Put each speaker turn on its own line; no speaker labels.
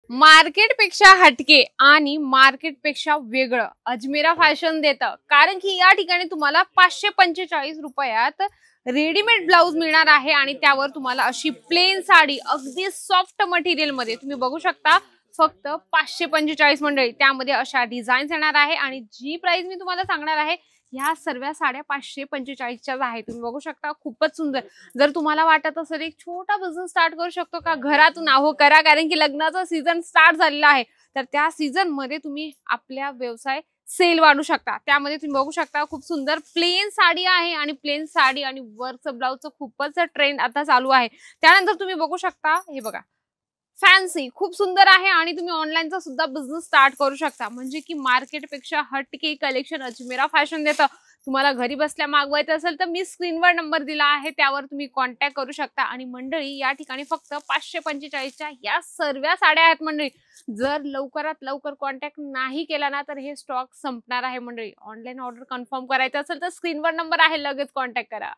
मार्केटपेक्षा हटके आणि मार्केटपेक्षा वेगळं अजमेरा फॅशन देतं, कारण की या ठिकाणी तुम्हाला 545 रुपयात रेडीमेड ब्लाउज मिळणार आहे आणि त्यावर तुम्हाला अशी प्लेन साडी अगदी सॉफ्ट मटेरियल मध्ये तुम्ही बघू शकता. फक्त 545 मंडळी, त्यामध्ये अशा डिझाईन्स येणार आहे आणि जी प्राइस मी तुम्हाला सांगणार आहे ह्या सर्व साड्या 545च्या आहेत. तुम्ही बघू शकता, खूपच सुंदर. जर तुम्हाला वाटत असेल एक छोटा बिझनेस स्टार्ट करू शकतो का घरातून, अहो करा, कारण की लग्नाचा सीझन स्टार्ट झालेला आहे. तर त्या सीझन मध्ये तुम्ही आपल्या व्यवसाय सेल वाढू शकता. त्यामध्ये तुम्ही बघू शकता खूप सुंदर प्लेन साडी आहे आणि प्लेन साडी आणि वर्कचं ब्लाउजचं खूपच ट्रेंड आता चालू आहे. त्यानंतर तुम्ही बघू शकता, हे बघा, फॅन्सी खूप सुंदर आहे आणि तुम्ही ऑनलाईनचा सुद्धा बिझनेस स्टार्ट करू शकता. म्हणजे की मार्केटपेक्षा हटके कलेक्शन अजमेरा फॅशन देतं. तुम्हाला घरी बसल्या मागवायचं असेल तर मी स्क्रीनवर नंबर दिला आहे, त्यावर तुम्ही कॉन्टॅक्ट करू शकता. आणि मंडळी, या ठिकाणी फक्त 545च्या या सर्व साड्या आहेत मंडळी. जर लवकरात लवकर कॉन्टॅक्ट नाही केला ना तर हे स्टॉक संपणार आहे मंडळी. ऑनलाईन ऑर्डर कन्फर्म करायचं असेल तर स्क्रीनवर नंबर आहे, लगेच कॉन्टॅक्ट करा.